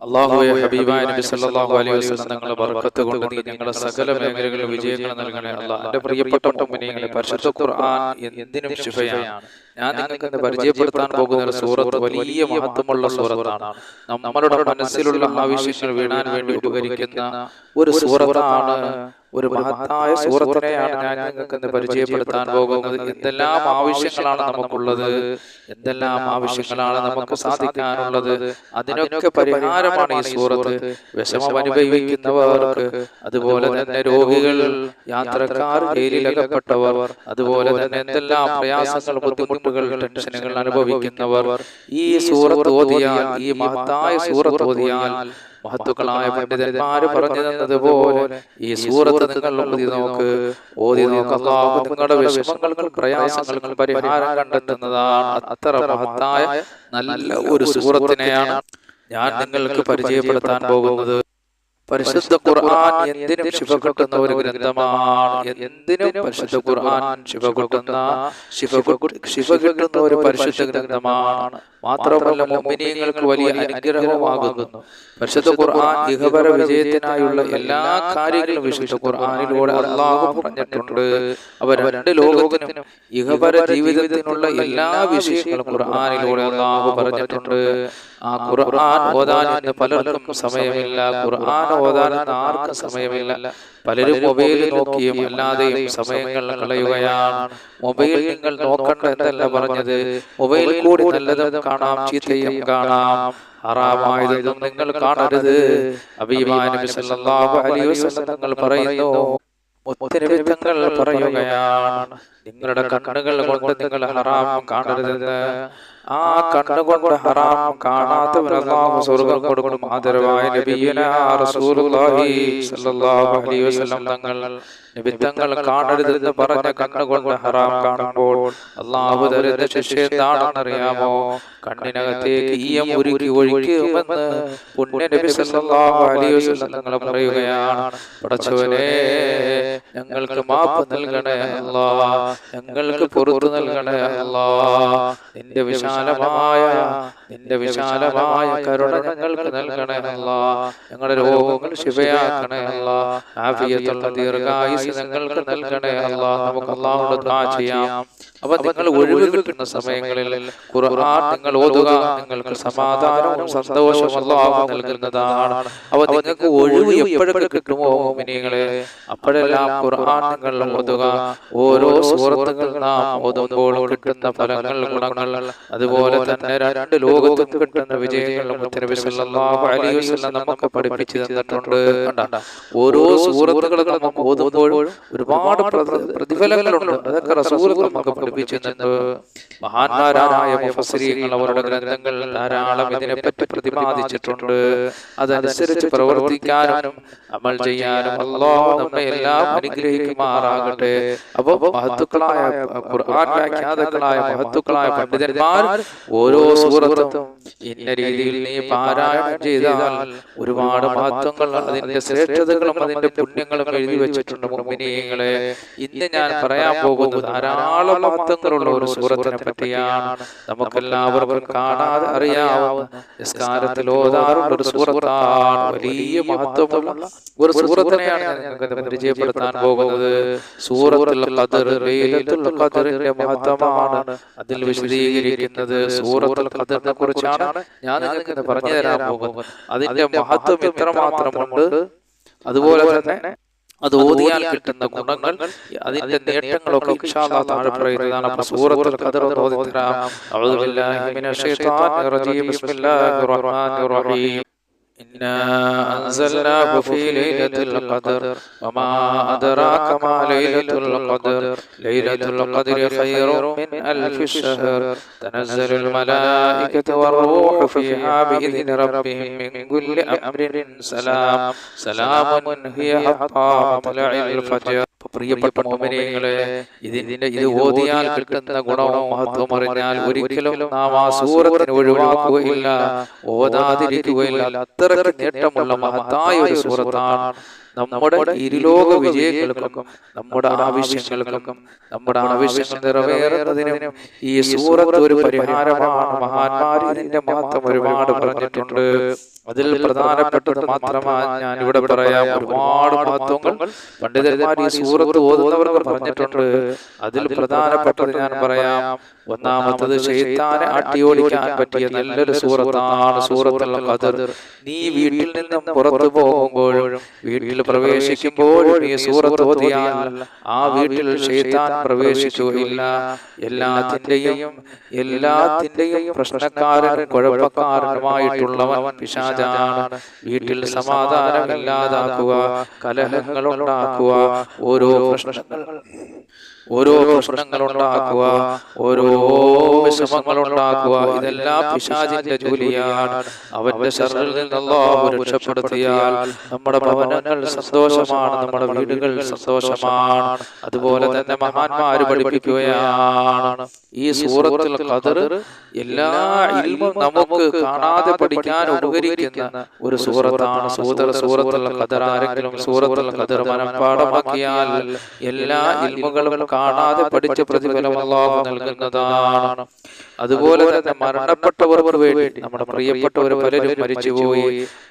അല്ലാഹുവേ, ഹബീബായ നബി സല്ലല്ലാഹു അലൈഹി വസല്ലം തങ്ങളുടെ ബർക്കത്ത് കൊണ്ട് നീ ഞങ്ങളുടെ സകല മേഖലകളിലും വിജയങ്ങൾ നൽകണേ അല്ലാഹ്. എൻ്റെ പ്രിയപ്പെട്ട മുഅ്മിനീങ്ങളെ, പരിശുദ്ധ ഖുർആൻ എന്തിനും ശിഫയാണ്. ഞാൻ നിങ്ങൾക്ക് ഇന്ന് പരിചയപ്പെടുത്താൻ പോകുന്ന ഒരു സൂറത്ത് വലിയ മഹത്വമുള്ള സൂറത്താണ്. നമ്മളുടെ മനസ്സിലുള്ള ആവശ്യങ്ങൾ വീണാൻ വേണ്ടി ഉപകരിക്കുന്ന ഒരു സൂറത്താണ്. ഒരു മഹത്തായ സൂറത്തിനെയാണ് ഞാൻ നിങ്ങൾക്ക് ഇന്ന് പരിചയപ്പെടുത്താൻ പോകുന്നത്. എന്തെല്ലാം ആവശ്യങ്ങളാണ് നമുക്കുള്ളത്, എന്തെല്ലാം ആവശ്യങ്ങളാണ് നമുക്ക് സാധിക്കാനുള്ളത്, അതിനൊക്കെ പരിഹാരമാണ് ഈ സൂറത്ത്. വിഷമം അനുഭവിക്കുന്നവർക്ക്, അതുപോലെ തന്നെ രോഗികൾ, യാത്രക്കാർ, ജയിലിലകപ്പെട്ടവർ, അതുപോലെ തന്നെ എന്തെല്ലാം പ്രയാസങ്ങൾ, ബുദ്ധിമുട്ടുകൾ, ടെൻഷനുകൾ അനുഭവിക്കുന്നവർ ഈ സൂറത്ത് ഓതിയാൽ, ഈ മഹത്തായ സൂറത്ത് ഓതിയാൽ, മഹത്തുക്കളായ പണ്ഡിതന്മാര് പറഞ്ഞു തന്നതുപോലെ ഈ സൂറത്ത് നിങ്ങൾ ഓതി നോക്ക്. അല്ലാഹു നിങ്ങളുടെ വിഷമങ്ങൾക്കും പ്രയാസങ്ങൾക്കും പരിഹാരം കണ്ടെത്തുന്നതാണ്. അത്ര മഹത്തായ നല്ല ഒരു സൂറത്തിനെയാണ് ഞാൻ നിങ്ങൾക്ക് പരിചയപ്പെടുത്താൻ പോകുന്നത്. പരിശുദ്ധ ഖുർആൻ എന്തിനും ശിഫ കിട്ടുന്ന ഒരു ഗ്രന്ഥമാണ്. എന്തിനും പരിശുദ്ധ ഖുർആൻ ശിഫ കിട്ടുന്ന ഒരു പരിശുദ്ധ ഗ്രന്ഥമാണ്. മാത്രമല്ല, മുഅ്മിനീങ്ങൾക്ക് വലിയ അനുഗ്രഹമാകുന്നു. പരിശുദ്ധ ഖുർആൻ ഇഹപര വിജയത്തിനായുള്ള എല്ലാ കാര്യങ്ങളും വിശുദ്ധ ഖുർആനിലൂടെ അല്ലാഹു പറഞ്ഞിട്ടുണ്ട്. അവ രണ്ട് ലോകത്തിനും ഇഹപര ജീവിതത്തിനുള്ള എല്ലാ വിഷയങ്ങളും ഖുർആനിലൂടെ അല്ലാഹു പറഞ്ഞിട്ടുണ്ട്. ആ ഖുർആൻ ഓതാൻ ഇന്ന് പലർക്കും സമയമില്ല. ഖുർആൻ ഓതാൻ ആർക്കും സമയമില്ല. പലരും മൊബൈൽ നോക്കിയും അല്ലാതെയും സമയങ്ങൾ കളയുകയാണ്. മൊബൈൽ നിങ്ങൾ നോക്കണ്ട എന്നല്ല പറഞ്ഞത്. മൊബൈൽ കൂടി നല്ലതും കാണാം, ചീത്തയും കാണാം. ഹറാമായതും നിങ്ങൾ കാണരുത്. ഹബീബായ നബി സല്ലല്ലാഹു അലൈഹി വസല്ലം തങ്ങൾ പറയുന്നു, മുത്തനബിത്തങ്ങൾ പറയുകയാണ്, നിങ്ങളുടെ കണ്ണുകൾ കൊണ്ട് നിങ്ങൾ ഹറാം കാണരുതെന്ന്. ആ കണ്ണുകൊണ്ട് ഹറാം കാണാത്തവന് അല്ലാഹു സ്വർഗ്ഗം കൊടുക്കും. ആദരവായ നബിയുനാ റസൂലുള്ളാഹി സ്വല്ലല്ലാഹു അലൈഹി വസല്ലം തങ്ങൾ നിബിത്തങ്ങൾ കാണരുതെന്ന് പറഞ്ഞ കണ്ണുകൊണ്ട് ഹറാം കാണുമ്പോൾ അല്ലാഹു തരുന്ന ശിക്ഷ എന്താണെന്നറിയാമോ? കണ്ണിനകത്തേക്ക് ഈയം ഉരുക്കി ഒഴിക്കുമെന്ന് പുണ്യ നബി സല്ലല്ലാഹു അലൈഹി വസല്ലം തങ്ങൾ പറയുകയാണ്. പടച്ചവനേ, ഞങ്ങൾക്ക് മാപ്പ് നൽകണേ അല്ലാഹ്, ഞങ്ങൾക്ക് പുറത്തു നൽകണേ അല്ലാഹ്. നിന്റെ വിശാലമായ കരുണ ഞങ്ങൾക്ക് നൽകണേ അല്ലാഹ്. ഞങ്ങളുടെ രോഗങ്ങൾ ശിഫയാക്കണേ അല്ലാഹ്. ആഫിയത്തുള്ള ദീർഘായുസ് ഞങ്ങൾക്ക് നൽകണേ അല്ലാഹ്. നമുക്ക് അല്ലാഹുവോട് ദുആ ചെയ്യാം. അപ്പൊ നിങ്ങൾ ഒഴിവ് കിട്ടുന്ന സമയങ്ങളിൽ ഖുർആൻ നിങ്ങൾ ഓതുക. നിങ്ങൾക്ക് സമാധാനവും സന്തോഷവും അല്ലാഹു നൽകുന്നതാണ്. അപ്പൊ നിങ്ങൾക്ക് ഒഴിവ് എപ്പോഴൊക്കെ കിട്ടുമോ മുഅ്മിനീങ്ങളെ, അപ്പോഴെല്ലാം ഖുർആൻ നിങ്ങൾ ഓതുക. ഓരോ സൂറത്തുകൾ നാം ഓതുമ്പോൾ കിട്ടുന്ന ഫലങ്ങൾ, ഗുണങ്ങൾ, അതുപോലെ തന്നെ രണ്ട് ലോകത്തും കിട്ടുന്ന വിജയങ്ങൾ നബി സല്ലല്ലാഹു അലൈഹി വസല്ലം നമുക്ക് പഠിപ്പിച്ചു തന്നിട്ടുണ്ട്. ഓരോ സൂറത്തുകൾ നമുക്ക് ഓതുമ്പോൾ ഒരുപാട് പ്രതിഫലങ്ങളുണ്ട്. അതൊക്കെ റസൂൽ നമുക്ക് പഠിപ്പിച്ചു തന്നു. മഹാന്മാരായ മുഫസ്സിരീങ്ങൾ അവരുടെ ഗ്രന്ഥങ്ങൾ ധാരാളം ഇതിനെപ്പറ്റി പ്രതിപാദിച്ചിട്ടുണ്ട്. അതനുസരിച്ച് പ്രവർത്തിക്കാനും അമൽ ചെയ്യാനും അല്ലാഹു നമ്മെ എല്ലാം അനുഗ്രഹിക്കുമാറാകട്ടെ. അപ്പൊ മഹത്തുക്കളായ ഖുർആൻ വ്യാഖ്യാതാക്കളായ മഹത്തുക്കളായ പണ്ഡിതന്മാർ ഓരോ സൂറത്തും ഇന്ന രീതിയിൽ നീ പാരായണം ചെയ്താൽ ഒരുപാട് മഹത്വങ്ങൾ, അതിന്റെ ശ്രേഷ്ഠതകളും അതിന്റെ പുണ്യങ്ങളും എഴുതി വെച്ചിട്ടുണ്ട്. മുഅ്മിനീങ്ങളെ, ഇന്ന് ഞാൻ പറയാൻ പോകുന്നത് ധാരാളം മഹത്വങ്ങളുള്ള ഒരു സൂറത്തിനെ പറ്റിയാണ്. നമുക്കെല്ലാവർക്കും കാണാതെ അറിയാവുന്ന നിസ്കാരത്തിൽ ഓതാറുള്ള ഒരു സൂറത്താണ്. വലിയ മഹത്വമുള്ള ഒരു സൂറത്തിനെയാണ് ഞാൻ നിങ്ങൾക്ക് പരിചയപ്പെടുത്താൻ പോകുന്നത്. സൂറത്തുൽ ഖദർ, ലൈലത്തുൽ ഖദറിന്റെ മഹത്വമാണ് അതിൽ വിശദീകരിക്കുന്നത്. സൂറത്തുൽ ഖദറിനെ കുറിച്ചാണ് ഞാൻ നിങ്ങൾക്ക് പറഞ്ഞു തരാൻ പോകുന്നത്. അതിന്റെ മഹത്വം എത്രമാത്രമുണ്ട്, അതുപോലെ തന്നെ അത് ഓതിയാൽ കിട്ടുന്ന ഗുണങ്ങൾ, അതിന്റെ നേട്ടങ്ങളൊക്കെ ഇൻഷാ അല്ലാഹ് താഴെ പറയുന്നതാണ്. അപ്പോൾ സൂറത്തുൽ ഖദർ ഓതി തരാം. അഊദു ബില്ലാഹി മിനശ് ശൈത്വാനിർ റജീം. ബിസ്മില്ലാഹിർ റഹ്മാനിർ റഹീം. إنا أنزلناه في ليلة القدر وما أدراك ما ليلة القدر ليلة القدر خير من ألف الشهر تنزل الملائكة والروح فيها بإذن ربهم من كل أمر سلام هي حتى مطلع الفجر. പ്രിയപ്പെട്ട മുഅ്മിനീങ്ങളെ, ഇത് ഓതിയാൽ കിട്ടുന്ന ഗുണവും മഹത്വം അറിഞ്ഞാൽ ഒരിക്കലും നാം ആ സൂറത്തിനെ ഒഴിവാക്കുകയില്ല, ഓതാതിരിക്കുകയില്ല. അത്രയ്ക്ക് നേട്ടമുള്ള മഹത്തായ ഒരു സൂറത്താണ്. നമ്മുടെ ഇരുലോക വിജയങ്ങൾക്കും നമ്മുടെ ആവശ്യങ്ങൾക്കും നമ്മുടെ ആവശ്യങ്ങൾ നിറവേറുന്നതിനും ഈ സൂറത്ത് ഒരു പരിഹാരമാണ്. മഹാന്മാർ ഇതിന്റെ മാത്രം ഒരുപാട് പറഞ്ഞിട്ടുണ്ട്. അതിൽ പ്രധാനപ്പെട്ടത് മാത്രമാണ് ഞാൻ ഇവിടെ പറയാം. ഒരുപാട് മഹത്വങ്ങൾ പണ്ഡിതന്മാർ ഈ സൂറത്ത് ഓതുന്നവർക്ക് പറഞ്ഞിട്ടുണ്ട്. അതിൽ പ്രധാനപ്പെട്ടത് ഞാൻ പറയാം. ഒന്നാമത്തത് ശൈത്താനെ അട്ടിയോടിക്കാൻ പറ്റിയ നല്ലൊരു സൂറത്താണ് സൂറത്തുൽ ഖദർ. നീ വീട്ടിൽ നിന്നും പുറത്തു പോകുമ്പോഴും വീട്ടിൽ പ്രവേശിക്കുമ്പോഴും ഈ സൂറത്ത് ഓതിയാൽ ആ വീട്ടിൽ ശൈത്താൻ പ്രവേശിക്കുകയില്ല. എല്ലാത്തിന്റെയും പ്രശ്നക്കാരനും കുഴപ്പക്കാരനുമായിട്ടുള്ളവൻ പിശാചാണ്. വീട്ടിൽ സമാധാനം ഇല്ലാതാക്കുക, കലഹങ്ങൾ ഉണ്ടാക്കുക, ഓരോ പ്രശ്നങ്ങൾ ഉണ്ടാക്കുക, ഓരോ വിഷമങ്ങൾ ഉണ്ടാക്കുക, ഇതെല്ലാം പിശാചിന്റെ ജോലിയാണ്. അവന്റെ ശർറിൽ നിന്ന് അല്ലാഹു രക്ഷപ്പെടുത്തിയാൽ നമ്മുടെ ഭവനങ്ങൾ സന്തോഷമാണ്, നമ്മുടെ വീടുകൾ സന്തോഷമാണ്. അതുപോലെ തന്നെ മഹാന്മാര് പഠിപ്പിക്കുകയാണ് ഈ സൂറത്തുൽ ഖദർ എല്ലാ ഇൽമും നമുക്ക് കാണാതെ പഠിക്കാൻ ഉപകരിക്കുന്ന ഒരു സൂറത്താണ് സൂറത്തുൽ ഖദർ. ആരെങ്കിലും സൂറത്തുൽ ഖദർ മനഃപാഠമാക്കിയാൽ എല്ലാ ഇൽമുകളും കാണാതെ പഠിച്ച പ്രതിഫലം അല്ലാഹു നൽകുന്നതാണ്. അതുപോലെ തന്നെ മരണപ്പെട്ടവർക്ക് വേണ്ടി, നമ്മുടെ പ്രിയപ്പെട്ടവർ പലരും മരിച്ചുപോയി,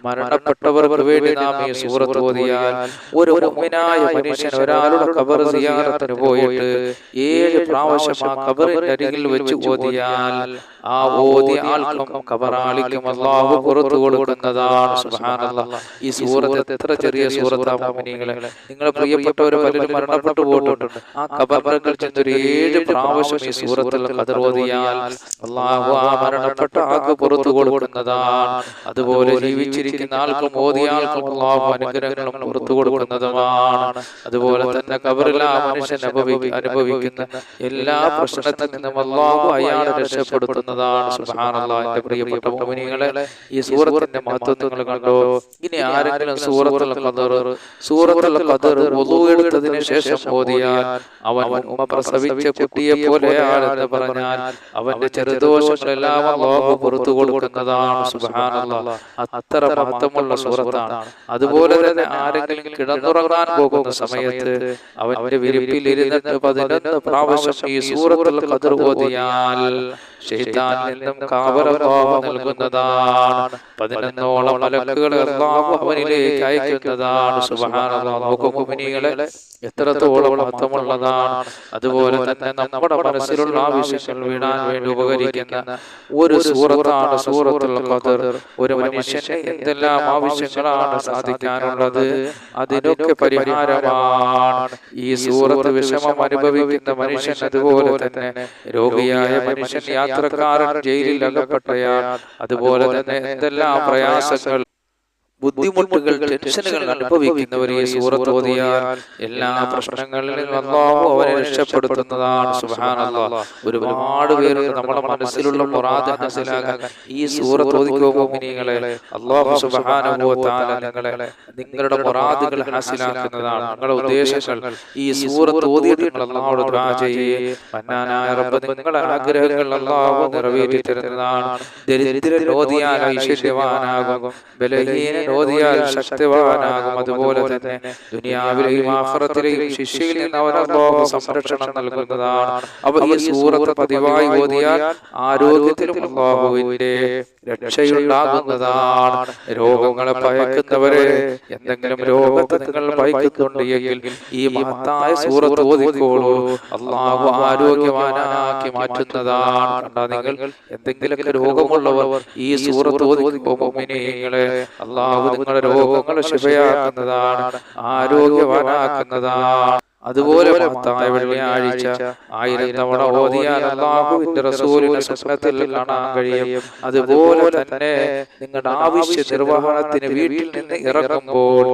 മരണപ്പെട്ടവർക്ക് വേണ്ടി നാം ഈ സൂറത്ത് ഓതിയാൽ ഒരു മുഅ്മിനായ മനുഷ്യൻ ഒരാളുടെ ഖബർ സിയാറത്തിന് പോയിട്ട് 7 പ്രാവശ്യം ആ ഖബറിന്റെ അരികിൽ വെച്ച് ഓതിയാൽ ആ ഓതിയ ആൾക്കും ഖബറാളിക്കും അല്ലാഹു പുറത്തു കൊടുക്കുന്നതാണ്. സുബ്ഹാനല്ലാഹ്. ഈ സൂറത്ത് എത്ര ചെറിയ സൂറത്താണ് മുഅ്മിനീങ്ങളെ. നിങ്ങളെ പ്രിയപ്പെട്ടവർ പലരും മരണപ്പെട്ടു പോയിട്ടുണ്ട്. ആ ഖബറിൽ ചെന്നൊരു 7 പ്രാവശ്യം ഈ സൂറത്തുൽ ഖദർ ഓതിയാൽ അല്ലാഹു ആ മരണപ്പെട്ട ആൾക്ക് പുറത്തു കൊടുക്കുന്നതാണ്. അതുപോലെ ജീവിച്ചിരിക്കുന്ന ആൾക്കും ഓതിയ ആൾക്കും അല്ലാഹു അനുഗ്രഹങ്ങളും പുറത്തു കൊടുക്കുന്നതുമാണ്. അതുപോലെ തന്നെ ഖബറിൽ ആ മനുഷ്യൻ അനുഭവിക്കുന്ന എല്ലാ പ്രശ്നത്തിൽ നിന്നും അല്ലാഹു അയാളെ രക്ഷപ്പെടുത്തുന്നതാണ്. സുബ്ഹാനല്ലാഹ്. എന്റെ പ്രിയപ്പെട്ട മുഅ്മിനീങ്ങളെ, ഈ സൂറത്തിന്റെ മഹത്വം നിങ്ങൾ കണ്ടോ? ഇനി ആരെങ്കിലും സൂറത്തുൽ ഖദർ വുളൂ എടുത്തതിന് ശേഷം ഓതിയാൽ അവൻ ഉമ്മ പ്രസവിച്ച കുട്ടിയെ പോലെയാണെന്ന് പറഞ്ഞാൽ അവന്റെ ചെറുദോഷങ്ങളെല്ലാം അല്ലാഹു പുറത്തു കൊടുക്കുന്നതാണ്. സുബ്ഹാനല്ലാഹ്. അത്ര മഹത്വമുള്ള സൂറത്താണ്. അതുപോലെ തന്നെ ആരെങ്കിലും കിടന്നുറങ്ങാൻ പോകുന്ന സമയത്ത് അവന്റെ വിരിപ്പിൽ ഇരുന്നിട്ട് 11 പ്രാവശ്യം ഈ സൂറത്തുൽ ഖദർ ഓതിയാൽ ശൈത്താനിൽ നിന്നും കാവൽ അല്ലാഹു നൽകുന്നതാണ്. 11ഓളം മലക്കുകളെ അല്ലാഹു അവനിലേക്ക് അയക്കുന്നതാണ്. സുബ്ഹാനല്ലാഹ്. നോക്കൂ മുഅ്മിനീങ്ങളെ, എത്രത്തോളം മഹത്വമുള്ളതാണ്. അതുപോലെ തന്നെ നമ്മുടെ മനസ്സിലുള്ള ആവശ്യങ്ങൾ വീണാൻ വേണ്ടി ഉപകരിക്കുന്ന ഒരു സൂറത്താണ് സൂറത്തുൽ ഖദർ. ഒരു മനുഷ്യന് എന്തെല്ലാം ആവശ്യങ്ങളാണ് സാധിക്കാനുള്ളത്, അതിനൊക്കെ പരിഹാരമാണ് ഈ സൂറത്ത്. വിഷമം അനുഭവിക്കുന്ന മനുഷ്യൻ, അതുപോലെ തന്നെ രോഗിയായ മനുഷ്യൻ, യാത്രക്കാരൻ, ജയിലിൽ അകപ്പെട്ടയാൾ, അതുപോലെ തന്നെ എന്തെല്ലാം പ്രയാസങ്ങൾ, ബുദ്ധിമുട്ടുകൾ, ടെൻഷനുകൾ അനുഭവിക്കുന്നവർ ഈ സൂറത്ത് ഓതിയാൽ എല്ലാ പ്രശ്നങ്ങളിൽ നിന്നും അല്ലാഹു അവനെ രക്ഷപ്പെടുത്തുന്നതാണ്. സുബ്ഹാനല്ലാഹ്. ഒരുപാട് പേരുണ്ട് നമ്മുടെ മനസ്സിലുള്ള മുറാദ് ഹാസിലാക്കാൻ ഈ സൂറത്ത് ഓതിക്കോ മുഅ്മിനീങ്ങളെ. അല്ലാഹു സുബ്ഹാനഹു വ തആല നിങ്ങളുടെ മുറാദുകൾ ഹാസിലാക്കുന്നതാണ്. നിങ്ങളുടെ ഉദ്ദേശങ്ങൾ ഈ സൂറത്ത് ഓതിയിട്ട് നിങ്ങൾ അല്ലാഹുവോട് ദുആ ചെയ്യേ. മന്നാനായ റബ്ബ് നിങ്ങളുടെ ആഗ്രഹങ്ങൾ അല്ലാഹു നിറവേറ്റി തരുന്നതാണ്. ദരിദ്രൻ ഓതിയാൽ ഐശ്വര്യവാനാകും, ബലഹീനൻ ഓതിയാൽ ശക്തിവാനാകും. അതുപോലെ തന്നെ ദുനിയാവിലെയും ആഖിറത്തിലെയും ശിക്ഷയിൽ നിന്ന് അവൻ അല്ലാഹു സംരക്ഷണം നൽകുന്നതാണ്. അപ്പോൾ ഈ സൂറത്ത് പതിവായി ഓതിയാൽ ആരോഗ്യത്തിലും അല്ലാഹുവിന്റെ രക്ഷയുണ്ടാകുന്നതാണ്. രോഗങ്ങളെ ഭയക്കുന്നവരെ, എന്തെങ്കിലും രോഗത്തെ നിങ്ങൾ ഭയക്കുന്നുണ്ട് എങ്കിൽ ഈ മഹത്തായ സൂറത്ത് ഓതിക്കോളൂ. അല്ലാഹു ആരോഗ്യവാനാക്കി മാറ്റുന്നതാണ്. കണ്ടാ നിങ്ങൾ എന്തെങ്കിലുമൊക്കെ രോഗമുള്ളവർ ഈ സൂറത്ത് ഓതിക്കോ മുഅ്മിനീങ്ങളെ. അല്ലാഹു നിങ്ങളുടെ രോഗങ്ങളെ ശിഫയാക്കുന്നതാണ്, ആരോഗ്യവാനാക്കുന്നതാണ്. അതുപോലെ മഹത്തായ വെള്ളിയാഴ്ച 1000 തവണ ഓതിയാൽ അല്ലാഹുവിന്റെ റസൂലിനെ സ്വപ്നത്തിൽ കാണാൻ കഴിയും. അതുപോലെ തന്നെ നിങ്ങളുടെ ആവശ്യ നിർവഹണത്തിന് വീട്ടിൽ നിന്ന് ഇറങ്ങുമ്പോൾ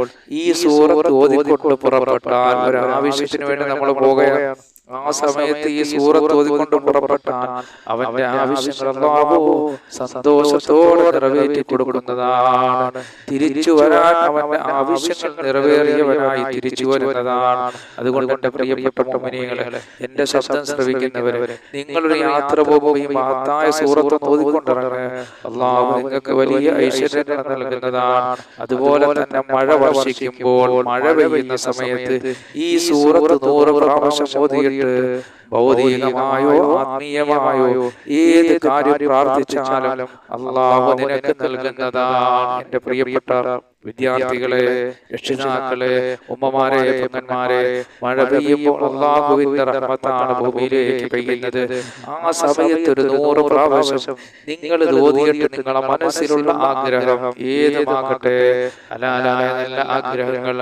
ഈ സൂറത്ത് ഓതിക്കൊണ്ട് പുറപ്പെട്ടാൽ, ഒരു ആവശ്യത്തിന് വേണ്ടി നമ്മൾ പോകുകയാണ്, ആ സമയത്ത് ഈ സൂറത്ത് ഓതിക്കൊണ്ട് പുറപ്പെട്ടാൽ അവന്റെ ആവശ്യങ്ങൾ അല്ലാഹു സന്തോഷത്തോടെ നിറവേറ്റി കൊടുക്കുന്നതാണ്. തിരിച്ചു വരാൻ അവന്റെ ആവശ്യങ്ങൾ നിറവേറിയവനായി തിരിച്ചു വരുന്നതാണ്. അതുകൊണ്ട് എന്റെ പ്രിയപ്പെട്ട മുഅ്മിനീങ്ങളെ, എന്റെ ശബ്ദം ശ്രവിക്കുന്നവരെ, നിങ്ങളൊരു യാത്ര പോകുമ്പോൾ ഈ മഹത്തായ സൂറത്ത് ഓതിക്കൊണ്ടിറങ്ങുക. അല്ലാഹു നിങ്ങൾക്ക് വലിയ ഐശ്വര്യങ്ങൾ നൽകുന്നതാണ്. അതുപോലെ തന്നെ മഴ വർഷിക്കുമ്പോൾ, മഴ പെയ്യുന്ന സമയത്ത് ഈ സൂറത്ത് 100 പ്രാവശ്യം ഓതിയിട്ട് ഭൗതികമായോ ആത്മീയമായോ ഏത് കാര്യം പ്രാർത്ഥിച്ചാലും അല്ലാഹു നിനക്ക് നൽകുന്നതാണ്. എന്റെ പ്രിയപ്പെട്ട വിദ്യാർത്ഥികളെ, രക്ഷിതാക്കളെ, ഉമ്മമാരെ, പെങ്ങന്മാരെ, മഴ പെയ്യുമ്പോൾ അല്ലാഹുവിന്റെ റഹ്മത്താണ് ഭൂമിയിലേക്ക് പെയ്യുന്നത്. ആ സമയത്ത് ഒരു 100 പ്രാവശ്യം നിങ്ങൾ ഓതിയിട്ട് നിങ്ങളുടെ മനസ്സിലുള്ള ആഗ്രഹം ഏതുമാകട്ടെ, ഹലാലായ നല്ല ആഗ്രഹങ്ങൾ,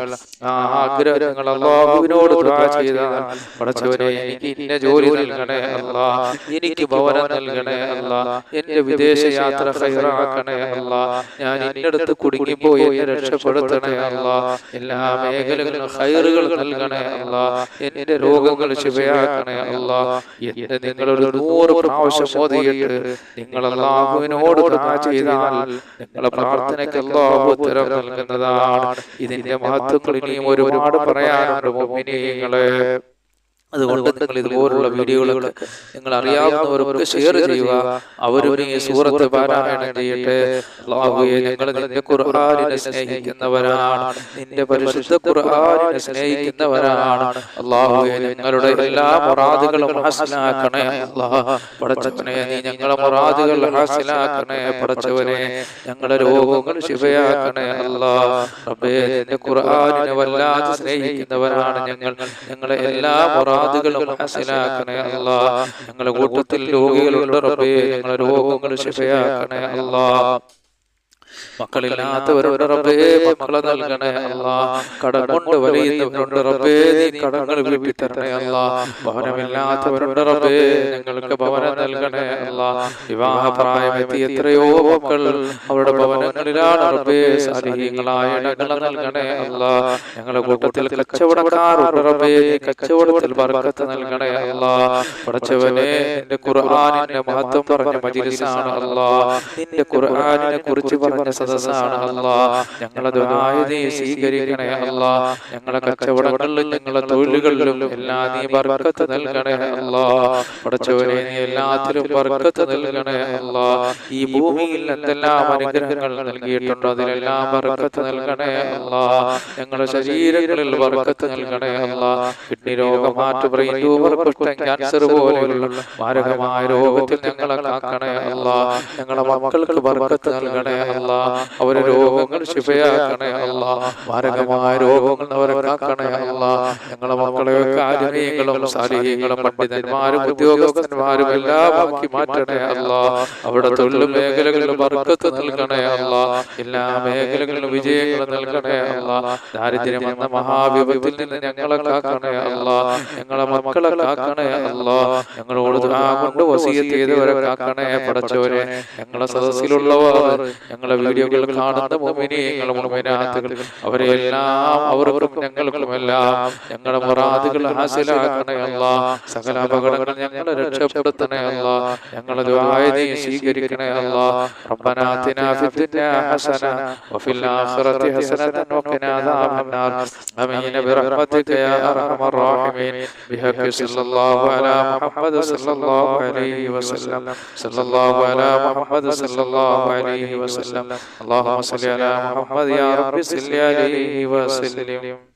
ആ ആഗ്രഹങ്ങൾ അല്ലാഹുവിനോട് ദുആ ചെയ്താൽ, പടച്ചവനെ എനിക്ക് ഇന്ന ജോലി നൽകണേ അല്ലാ, എനിക്ക് ഭവനം നൽകണേ അല്ലാ, എന്റെ വിദേശ യാത്ര ഖൈറാക്കണേ അല്ലാ, ഞാൻ ഇന്നടത്ത് കുടുങ്ങിപ്പോയി രക്ഷപ്പെടുത്തണേ അല്ലാ, എല്ലാ മേഖലകളിലും ഖൈറുകൾ നൽകണേ അല്ലാ, എന്റെ രോഗങ്ങൾ ശിഫയാക്കണേ അല്ലാ എന്ന് നിങ്ങളൊരു 100 പ്രാവശ്യം ഓതിയിട്ട് നിങ്ങൾ അല്ലാഹുവിനോട് ദുആ ചെയ്താൽ നിങ്ങളുടെ പ്രാർത്ഥനയ്ക്ക് അല്ലാഹു ഉത്തരം നൽകുന്നതാണ്. ഇതിന്റെ മഹത്വങ്ങൾ ഇനിയും ഒരുപാട് പറയാനുണ്ട് മുഅ്മിനീങ്ങളെ. അതുകൊണ്ട് നിങ്ങൾ ഇതുപോലുള്ള വീഡിയോകളൊക്കെ നിങ്ങൾ അറിയാവുന്നവരൊക്കെ ഷെയർ ചെയ്യുക. അവരും ഈ സൂറത്ത് പാരായണം ചെയ്യട്ടെ. അല്ലാഹുവേ, ഞങ്ങൾ നിന്റെ ഖുർആനിനെ സ്നേഹിക്കുന്നവരാണ്, നിന്റെ പരിശുദ്ധ ഖുർആനിനെ സ്നേഹിക്കുന്നവരാണ്. അല്ലാഹുവേ, ഞങ്ങളുടെ എല്ലാ മുറാദുകളും ഹാസിലാക്കണേ അല്ലാഹ്. പടച്ചവനെ, നീ ഞങ്ങളുടെ മുറാദുകൾ ഹാസിലാക്കണേ പടച്ചവനെ. ഞങ്ങളുടെ രോഗങ്ങൾ ശിഫയാക്കണേ അല്ലാഹ്. റബ്ബേ, നിന്റെ ഖുർആനിനെ വല്ലാതെ സ്നേഹിക്കുന്നവരാണ് ഞങ്ങൾ. ഞങ്ങളെ എല്ലാ മുറാദുകളും ഹാസിലാക്കണേ അല്ലാഹ്. ഞങ്ങളുടെ കൂട്ടത്തിൽ രോഗികളുണ്ട് റബ്ബേ, ഞങ്ങളുടെ രോഗങ്ങൾ ശിഫയാക്കണേ അല്ലാഹ്. മക്കളില്ലാത്തവരുണ്ട് റബ്ബേ, മക്കളെ നൽകണേ അല്ലാഹ്. കടം കൊണ്ട് വലയുന്നവരുണ്ട് റബ്ബേ, നീ കടങ്ങൾ വീട്ടി തരണേ അല്ലാഹ്. ഭവനമില്ലാത്തവരുണ്ട് റബ്ബേ, ഞങ്ങൾക്ക് ഭവനം നൽകണേ അല്ലാഹ്. വിവാഹപ്രായമെത്തി എത്രയോ മക്കൾ അവരുടെ ഭവനങ്ങളിലാണ് റബ്ബേ, സാലിഹീങ്ങളായ ഇണകളെ നൽകണേ അല്ലാഹ്. ഞങ്ങളുടെ കൂട്ടത്തിൽ കച്ചവടക്കാരുണ്ട് റബ്ബേ, നീ കച്ചവടത്തിൽ ബർക്കത്ത് നൽകണേ അല്ലാഹ്. പടച്ചവനെ, നിന്റെ ഖുർആനിന്റെ മഹത്വം പറഞ്ഞ മജ്‌ലിസാണ് അല്ലാഹ്, നിന്റെ ഖുർആനിനെ കുറിച്ച് പറഞ്ഞ സദസ്സാണ് അല്ലാഹ്. ഞങ്ങളെ ദുആയെ നീ സ്വീകരിക്കണേ അല്ലാഹ്. ഞങ്ങളുടെ കച്ചവടങ്ങളിലും ഞങ്ങളുടെ തൊഴിലുകളിലും എല്ലാം നീ ബർക്കത്ത് നൽകണേ അല്ലാഹ്. പടച്ചവനെ, നീ എല്ലാത്തിലും ബർക്കത്ത് നൽകണേ അല്ലാഹ്. ഈ ഭൂമിയിൽ എന്തെല്ലാം അനുഗ്രഹങ്ങൾ നൽകിയിട്ടുണ്ടോ അതിലെല്ലാം ബർക്കത്ത് നൽകണേ അല്ലാഹ്. ഞങ്ങളുടെ ശരീരങ്ങളിൽ ബർക്കത്ത് നൽകണേ അല്ലാഹ്. കിഡ്നി രോഗം, ഹാർട്ട്, ബ്രെയിൻ ട്യൂമർ, കുഷ്ഠം, ക്യാൻസർ പോലെയുള്ള മാരകമായ രോഗത്തിൽ ഞങ്ങളെ കാക്കണേ അല്ലാഹ്. ഞങ്ങളുടെ മക്കൾക്ക് ബർക്കത്ത് നൽകണേ അല്ലാഹ്. അവരുടെ രോഗങ്ങൾ ശിഫയാക്കണേ അല്ലാഹ്. മാരകമായ രോഗങ്ങൾ അവരെ കാക്കണേ അല്ലാഹ്. ഞങ്ങളുടെ മക്കളെയൊക്കെ ആലിമീങ്ങളും സാലിഹീങ്ങളും പണ്ഡിതന്മാരും ഉദ്യോഗസ്ഥന്മാരും എല്ലാം ആക്കി മാറ്റണേ അല്ലാഹ്. അവരുടെ തൊഴിൽ മേഖലകളിൽ ബർക്കത്ത് നൽകണേ അല്ലാഹ്. എല്ലാ മേഖലകളിലും വിജയങ്ങൾ നൽകണേ അല്ലാഹ്. ദാരിദ്ര്യം എന്ന മഹാവിപത്തിൽ നിന്ന് ഞങ്ങളെ കാക്കണേ അല്ലാഹ്. ഞങ്ങളെ മക്കളെ കാക്കണേ അല്ലാഹ്. ഞങ്ങളോട് ദുആ കൊണ്ട് വസിയത്ത് ചെയ്തവരെ കാക്കണേ പടച്ചവനെ. ഞങ്ങളെ സദസ്സിലുള്ളവർ, ഞങ്ങളെ വീഡിയോകൾ കാണുന്ന മുഅ്മിനീങ്ങൾ, മുഅ്മിനാത്തുകൾ, അവരെല്ലാം അവർക്കും ഞങ്ങൾക്കുമെല്ലാം ഞങ്ങളുടെ മുറാദുകൾ ഹാസിലാക്കണേ അല്ലാഹ്. സകല അപകടങ്ങൾ ഞങ്ങളെ രക്ഷപ്പെടുത്തണേ അല്ലാഹ്. ഞങ്ങളുടെ ദുആയെ നീ സ്വീകരിക്കണേ അല്ലാഹ്. റബ്ബനാ ആതിനാ ഫിദ്ദുനിയാ ഹസന വഫിൽ ആഖിറതി ഹസനതൻ വഖിനാ അദാബന്നാർ. ആമീൻ ബിറഹ്മതിക യാ അർഹമർ റഹീമീൻ. ബിഹഖി സല്ലല്ലാഹു അലാ മുഹമ്മദ് സല്ലല്ലാഹു അലൈഹി വസല്ലം. സല്ലല്ലാഹു അലാ മുഹമ്മദ് സല്ലല്ലാഹു അലൈഹി വസല്ലം. اللهم صل على محمد يا رب صل عليه وسلم.